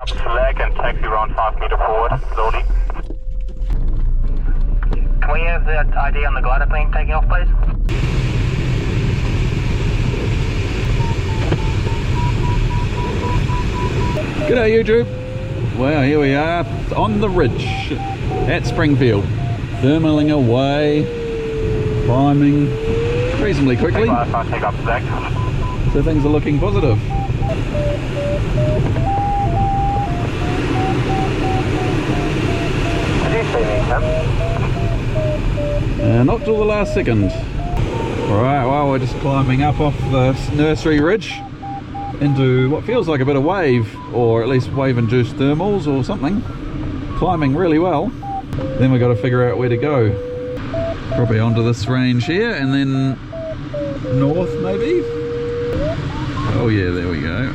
Select and taxi around 5 meter forward, slowly. Can we have that ID on the glider plane taking off, please? G'day YouTube. Well, here we are on the ridge at Springfield, thermaling away, climbing reasonably quickly, so things are looking positive. Not till the last second. Alright, well, we're just climbing up off the nursery ridge into what feels like a bit of wave, or at least wave induced thermals or something. Climbing really well. Then we've got to figure out where to go. Probably onto this range here and then north maybe. Oh yeah, there we go.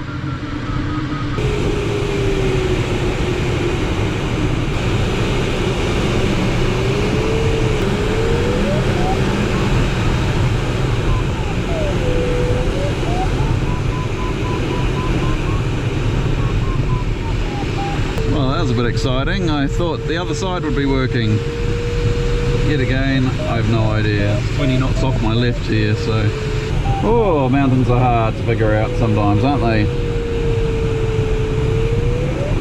A bit exciting. I thought the other side would be working. Yet again, I have no idea. 20 knots off my left here, so... Oh, mountains are hard to figure out sometimes, aren't they?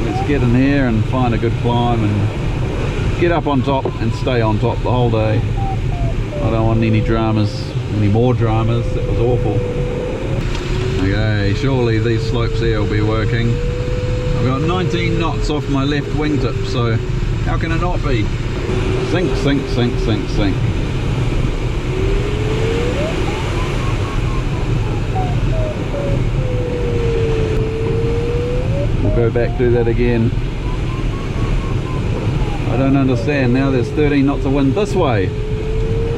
Let's get in here and find a good climb and get up on top and stay on top the whole day. I don't want any dramas, any more dramas. That was awful. Okay, surely these slopes here will be working. I've got 19 knots off my left wingtip, so how can it not be? Sink, sink, sink, sink, sink. We'll go back, do that again. I don't understand. Now there's 13 knots of wind this way.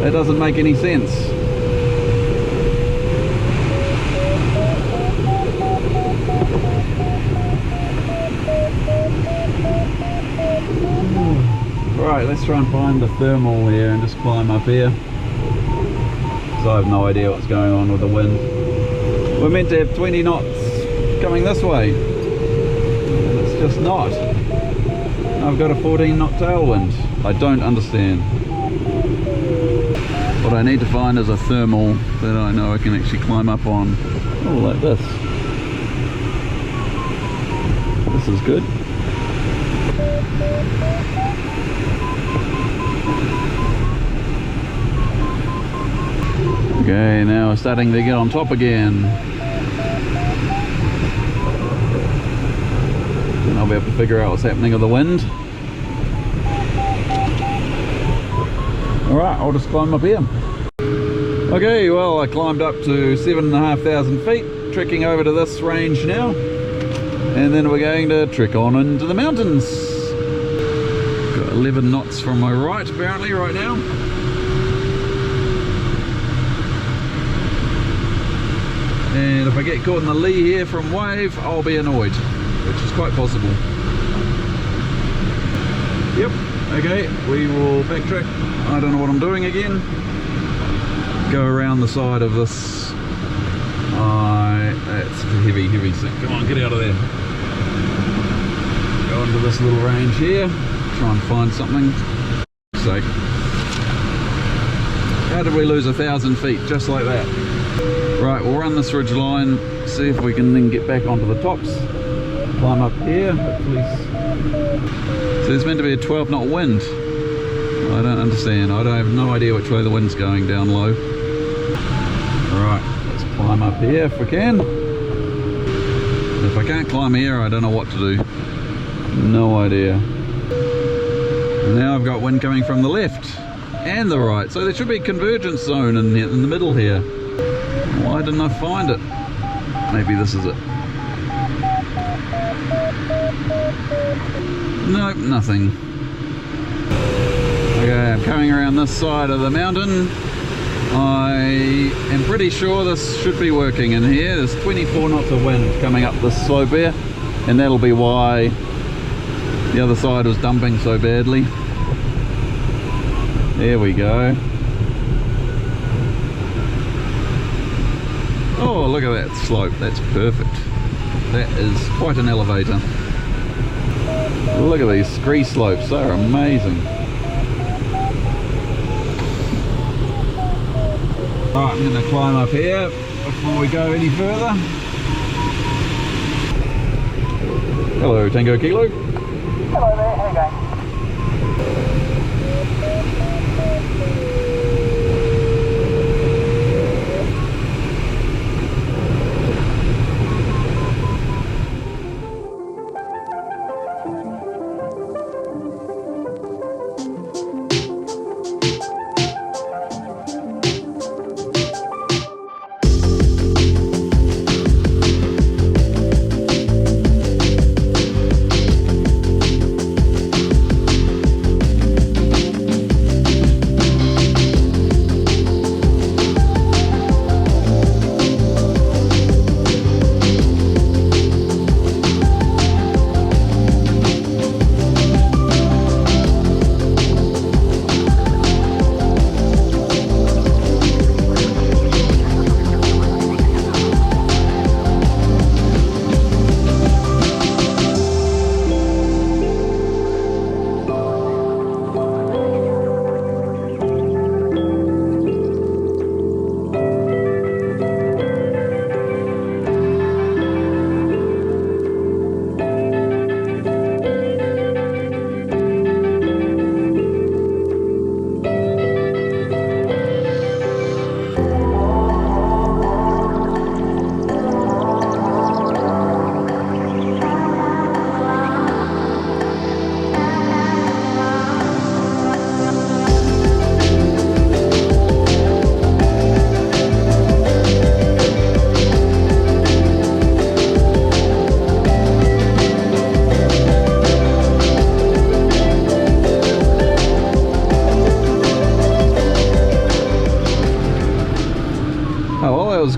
That doesn't make any sense. Right, let's try and find the thermal here and just climb up here. So I have no idea what's going on with the wind. We're meant to have 20 knots coming this way, and it's just not. I've got a 14 knot tailwind. I don't understand. What I need to find is a thermal that I know I can actually climb up on. Oh, like this. This is good. Okay, now we're starting to get on top again. And I'll be able to figure out what's happening with the wind. Alright, I'll just climb up here. Okay, well, I climbed up to 7,500 feet, trekking over to this range now. And then we're going to trek on into the mountains. Got 11 knots from my right, apparently, right now. And if I get caught in the lee here from wave, I'll be annoyed, which is quite possible. Yep, okay, we will backtrack. I don't know what I'm doing again. Go around the side of this. That's heavy sink. Come on, get out of there. Go into this little range here. Try and find something. Sake. How did we lose 1,000 feet just like that? Right, we'll run this ridge line, see if we can then get back onto the tops, climb up here, hopefully. So there's meant to be a 12 knot wind. I don't understand. I have no idea which way the wind's going down low. Alright, let's climb up here if we can. If I can't climb here, I don't know what to do. No idea. And now I've got wind coming from the left and the right, so there should be a convergence zone in the middle here. Why didn't I find it? Maybe this is it. Nope, nothing. Okay, I'm coming around this side of the mountain. I am pretty sure this should be working in here. There's 24 knots of wind coming up this slope here, and that'll be why the other side was dumping so badly. There we go. Oh, look at that slope. That's perfect. That is quite an elevator. Look at these scree slopes, they're amazing. Alright, I'm going to climb up here before we go any further. Hello, Tango Kilo. Hello there, how you going?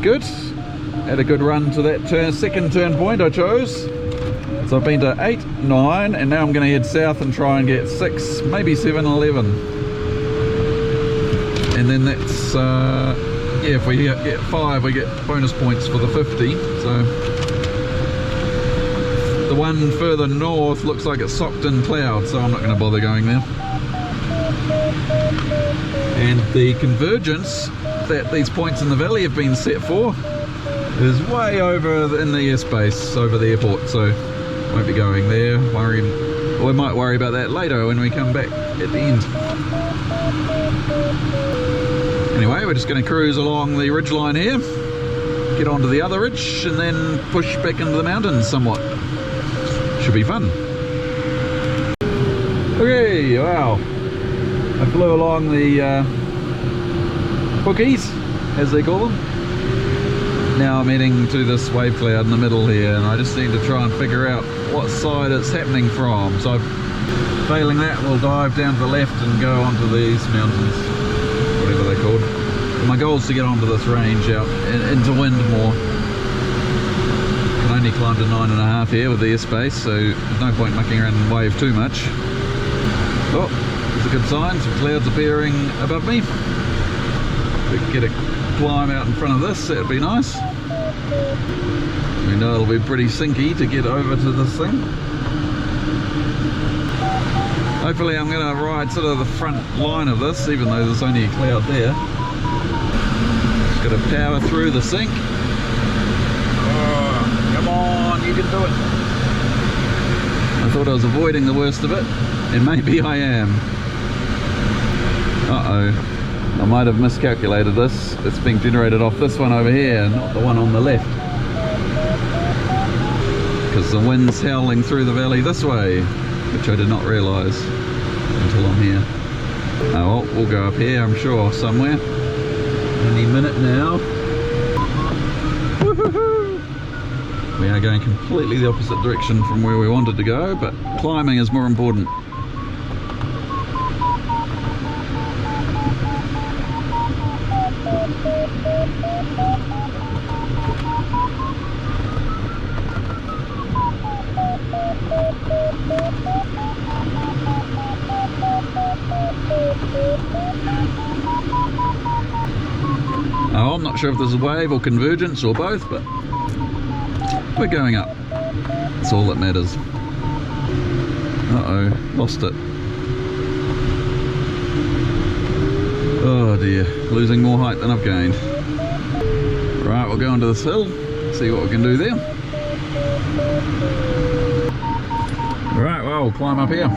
Good. Had a good run to that second turn point I chose. So I've been to 8, 9, and now I'm going to head south and try and get 6, maybe 7, 11. And then that's, yeah, if we get 5, we get bonus points for the 50. So the one further north looks like it's socked in cloud, so I'm not going to bother going there. And the Convergence that these points in the valley have been set for is way over in the airspace over the airport, so won't be going there. We might worry about that later when we come back at the end. Anyway, we're just going to cruise along the ridgeline here, get onto the other ridge, and then push back into the mountains somewhat. Should be fun. Okay, wow. I flew along the hookies, as they call them. Now I'm heading to this wave cloud in the middle here, and I just need to try and figure out what side it's happening from. So failing that, we'll dive down to the left and go onto these mountains, whatever they're called. And my goal is to get onto this range out into wind more. Can only climb to 9.5 here with the airspace, so there's no point mucking around and wave too much. Oh, there's a good sign, some clouds appearing above me. We can get a climb out in front of this, that'd be nice. We know it'll be pretty sinky to get over to this thing. Hopefully I'm going to ride sort of the front line of this, even though there's only a cloud there. Just got to power through the sink. Oh, come on, you can do it. I thought I was avoiding the worst of it, and maybe I am. Uh-oh. I might have miscalculated this. It's being generated off this one over here, not the one on the left. Because the wind's howling through the valley this way, which I did not realise until I'm here. Oh, well, we'll go up here, I'm sure, somewhere. Any minute now. Woohoo! We are going completely the opposite direction from where we wanted to go, but climbing is more important. Oh, I'm not sure if there's a wave or convergence or both, but we're going up. That's all that matters. Uh-oh, lost it. Oh dear, losing more height than I've gained. Right, we'll go onto this hill, see what we can do there. Right, well, we'll climb up here.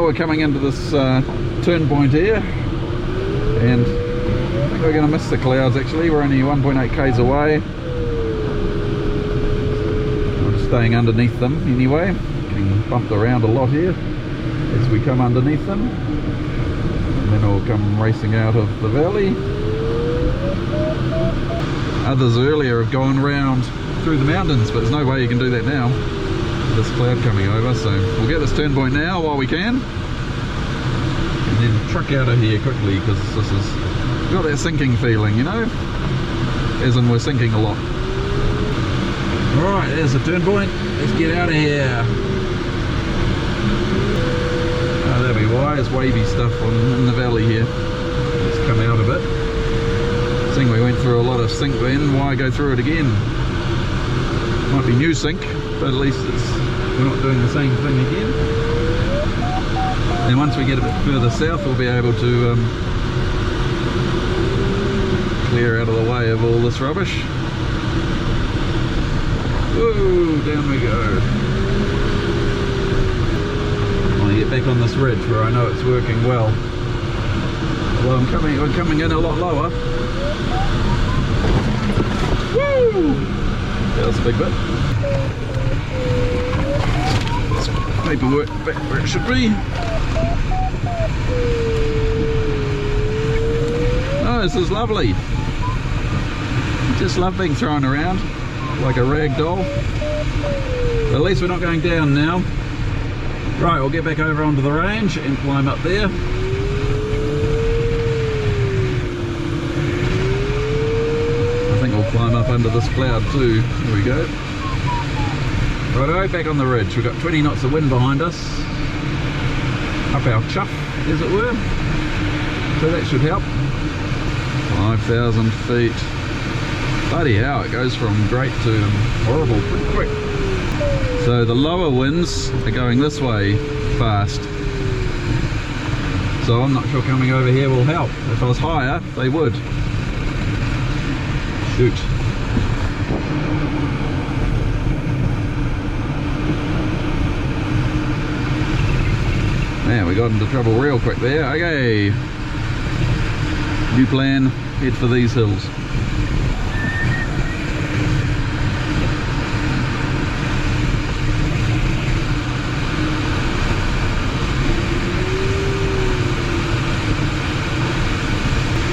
We're coming into this turn point here, and I think we're going to miss the clouds actually. We're only 1.8 k's away. We're staying underneath them anyway, getting bumped around a lot here as we come underneath them, and then we'll come racing out of the valley. Others earlier have gone round through the mountains, but there's no way you can do that now. This cloud coming over, so we'll get this turn point now while we can, and then truck out of here quickly, because this is got that sinking feeling, you know, as in we're sinking a lot. Alright, there's the turn point. Let's get out of here. Oh, that'll be why it's wavy stuff in the valley here. Let's come out of it. Seeing we went through a lot of sink then, why go through it again? Might be new sink, but at least we're not doing the same thing again. And once we get a bit further south, we'll be able to clear out of the way of all this rubbish. Whoa, down we go. I want to get back on this ridge where I know it's working well. Although I'm coming in a lot lower. Woo! That was a big bit. Paperwork back where it should be. Oh, this is lovely. Just love being thrown around like a rag doll. But at least we're not going down now. Right, we'll get back over onto the range and climb up there. I think we'll climb up under this cloud too. Here we go. Righto, back on the ridge. We've got 20 knots of wind behind us. Up our chuff, as it were. So that should help. 5,000 feet. Bloody hell, it goes from great to horrible pretty quick. So the lower winds are going this way fast. So I'm not sure coming over here will help. If I was higher, they would. Shoot. Man, we got into trouble real quick there. Okay. New plan, head for these hills.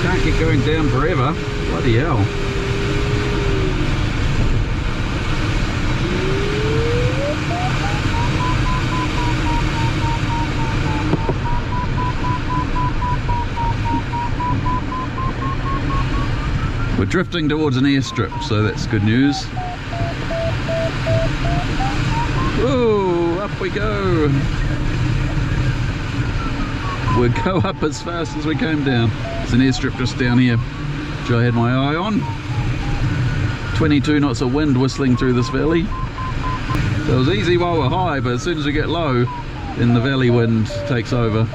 Can't keep going down forever. Bloody hell. We're drifting towards an airstrip, so that's good news. Whoa, up we go. We'll go up as fast as we came down. There's an airstrip just down here, which I had my eye on. 22 knots of wind whistling through this valley. So it was easy while we're high, but as soon as we get low, then the valley wind takes over.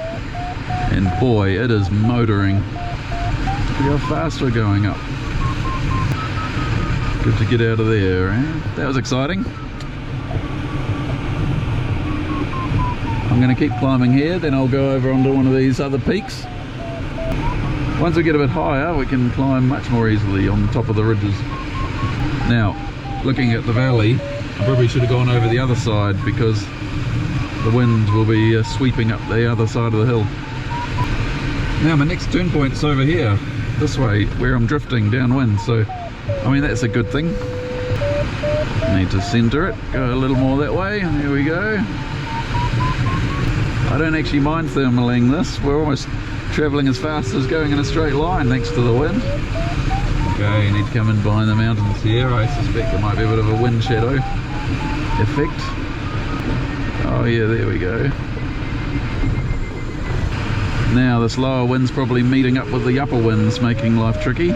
And boy, it is motoring. Look how fast we're going up. Good to get out of there, eh? That was exciting. I'm going to keep climbing here, then I'll go over onto one of these other peaks. Once we get a bit higher, we can climb much more easily on top of the ridges. Now, looking at the valley, I probably should have gone over the other side because the wind will be sweeping up the other side of the hill. Now my next turn point's over here, this way, where I'm drifting downwind, so I mean that's a good thing. Need to center it, go a little more that way, there we go. I don't actually mind thermaling this, we're almost travelling as fast as going in a straight line thanks to the wind. Okay, you need to come in behind the mountains here. I suspect there might be a bit of a wind shadow effect. Oh yeah, there we go. Now this lower wind's probably meeting up with the upper winds, making life tricky.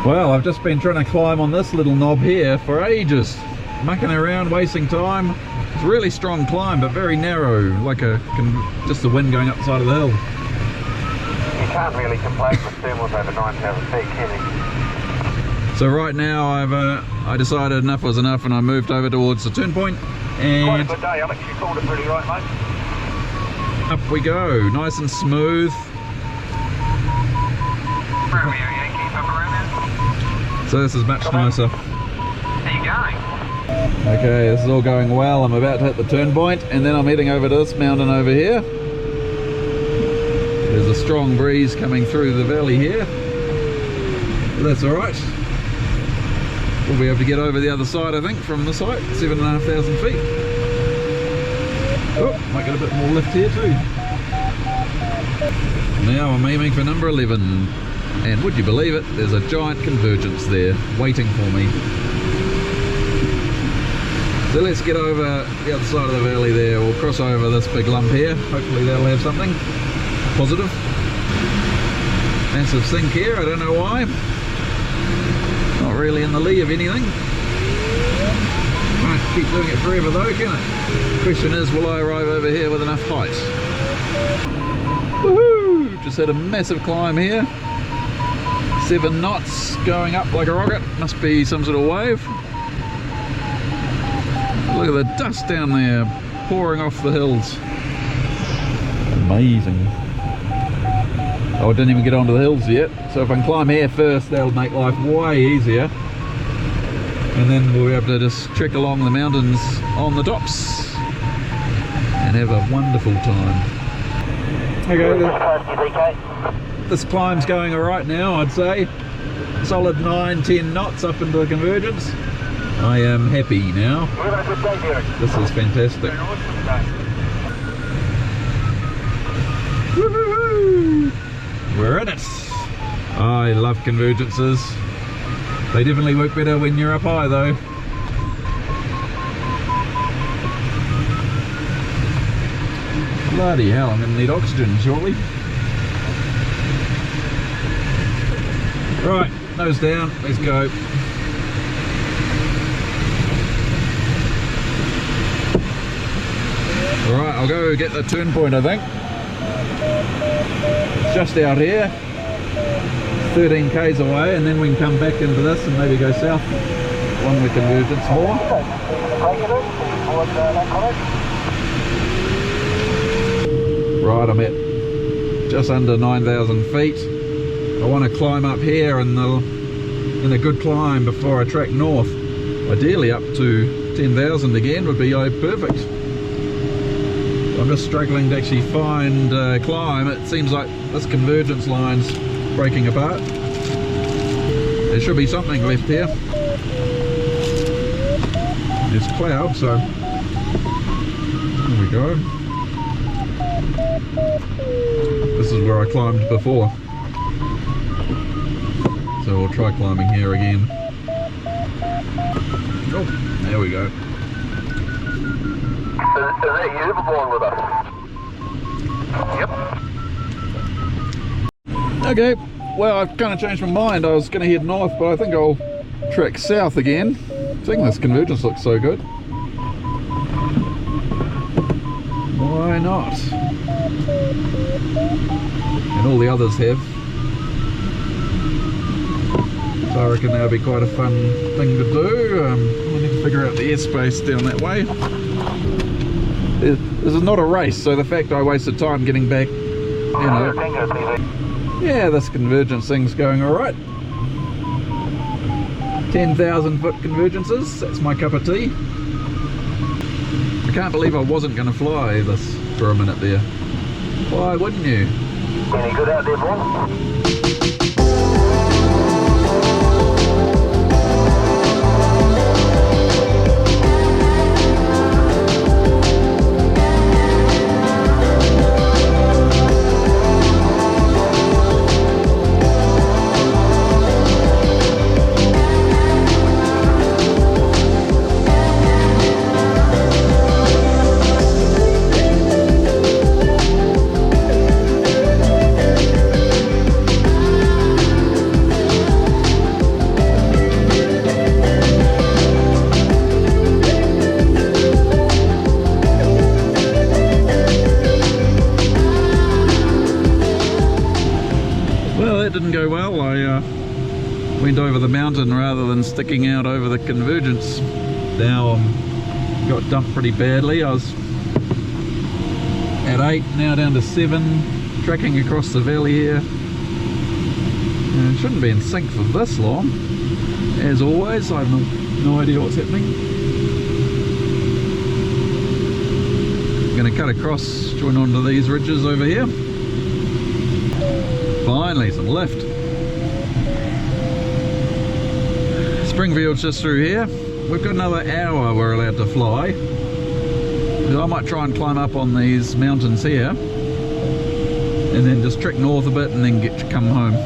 Well, I've just been trying to climb on this little knob here for ages. Mucking around, wasting time. It's a really strong climb, but very narrow, like just the wind going up the side of the hill. You can't really complain with thermals over 9,000 feet, can you? So right now I decided enough was enough and I moved over towards the turn point. And quite a good day, Alex. You called it pretty right, mate. Up we go, nice and smooth. Romeo Yankee, Papa Romeo. So this is much nicer. How you going? Okay, this is all going well. I'm about to hit the turn point and then I'm heading over to this mountain over here. There's a strong breeze coming through the valley here. But that's alright. We'll be able to get over the other side, I think, from this height, 7,500 feet. Oh, might get a bit more lift here too. Now I'm aiming for number 11. And would you believe it, there's a giant convergence there, waiting for me. So let's get over the other side of the valley there. We'll cross over this big lump here. Hopefully that'll have something positive. Massive sink here, I don't know why. Not really in the lee of anything. Won't keep doing it forever though, can it? Question is, will I arrive over here with enough height? Woohoo! Just had a massive climb here. 7 knots going up like a rocket. Must be some sort of wave. Look at the dust down there pouring off the hills. Amazing. Oh, I didn't even get onto the hills yet, so if I can climb here first, that'll make life way easier. And then we'll be able to just trek along the mountains on the tops and have a wonderful time. Okay, this climb's going alright now, I'd say. Solid 9-10 knots up into the Convergence. I am happy now. We're having a good day, Derek. This is fantastic. Woohoo! We're in it. I love convergences. They definitely work better when you're up high though. Bloody hell, I'm going to need oxygen shortly. Right, nose down, let's go. Alright, I'll go get the turn point, I think. It's just out here. 13 k's away, and then we can come back into this and maybe go south along the Convergence more. Right, I'm at just under 9,000 feet. I want to climb up here in a good climb before I track north. Ideally up to 10,000 again would be perfect. I'm just struggling to actually find a climb. It seems like this Convergence line's breaking apart. There should be something left here. There's cloud, so there we go. This is where I climbed before. So we'll try climbing here again. Oh, there we go. Is that you born with us? Yep. Okay, well I've kind of changed my mind. I was going to head north, but I think I'll trek south again. So thing. This Convergence looks so good. Why not? And all the others have. So I reckon that'll be quite a fun thing to do. I need to figure out the airspace down that way. This is not a race, so the fact I wasted time getting back, you know. Yeah, this Convergence thing's going alright. 10,000 foot Convergences, that's my cup of tea. I can't believe I wasn't going to fly this for a minute there. Why wouldn't you? Any good out there, boy? Didn't go well. I went over the mountain rather than sticking out over the Convergence. Now got dumped pretty badly. I was at 8, now down to 7, tracking across the valley here. And shouldn't be in sync for this long. As always, I have no idea what's happening. I'm going to cut across, join onto these ridges over here. Finally, some lift. Springfield's just through here. We've got another hour we're allowed to fly. I might try and climb up on these mountains here and then just trek north a bit and then come home.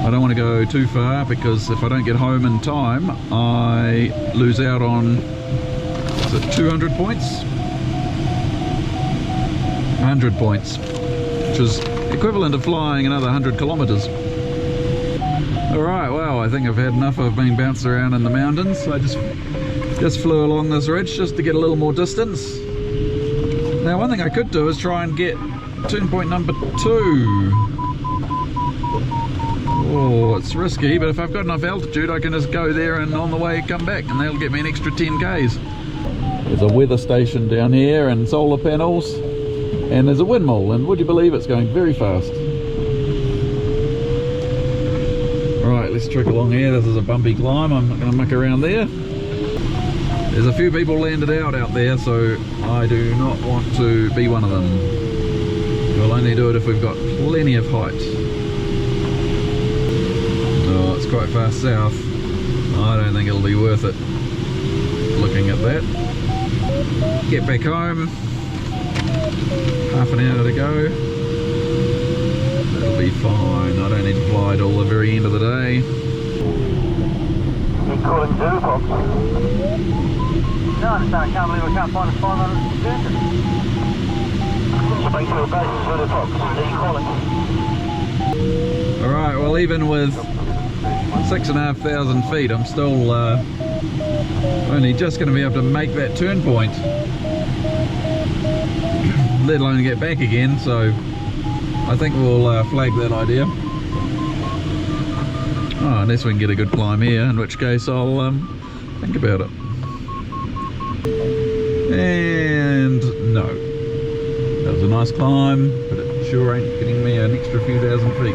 I don't want to go too far because if I don't get home in time, I lose out on, is it 200 points? 100 points, which is equivalent to flying another 100 kilometers. Alright, well, I think I've had enough of being bounced around in the mountains. I just flew along this ridge just to get a little more distance. Now, one thing I could do is try and get turn point number 2. Oh, it's risky, but if I've got enough altitude, I can just go there and on the way come back, and that'll get me an extra 10 k's. There's a weather station down here and solar panels. And there's a windmill, and would you believe it's going very fast. Right, let's trek along here. This is a bumpy climb. I'm not going to muck around there. There's a few people landed out there, so I do not want to be one of them. We'll only do it if we've got plenty of height. Oh, it's quite far south. I don't think it'll be worth it looking at that. Get back home. Half an hour to go. That'll be fine. I don't need to fly till the very end of the day. You calling Zoo Fox? No, I can't believe I can't find a spot on Convergence. Springfield base, Zoo Fox. Are you calling? Alright, well, even with 6,500 feet, I'm still only just going to be able to make that turn point, let alone get back again, so I think we'll flag that idea. Oh, unless we can get a good climb here, in which case I'll think about it. And no. That was a nice climb, but it sure ain't getting me an extra few thousand feet.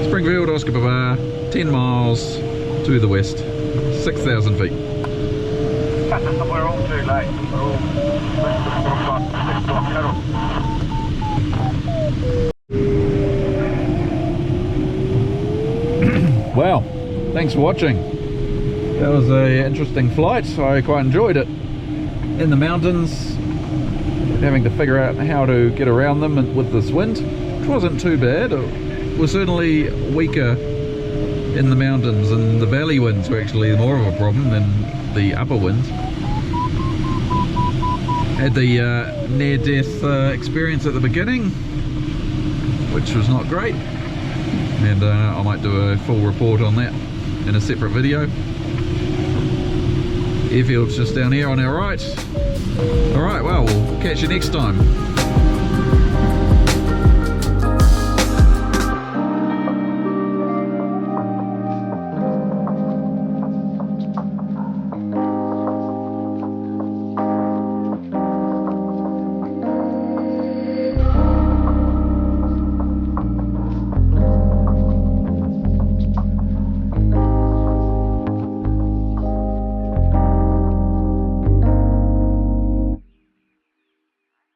Springfield, Oscar Bavard, 10 miles to the west, 6,000 feet. We're all too late. We're all 6 block cattle. Well, thanks for watching. That was an interesting flight. I quite enjoyed it. In the mountains, having to figure out how to get around them with this wind, which wasn't too bad. It was certainly weaker in the mountains, and the valley winds were actually more of a problem than the upper winds. Had the near-death experience at the beginning, which was not great. and I might do a full report on that in a separate video. Airfield's just down here on our right. Alright, well, we'll catch you next time.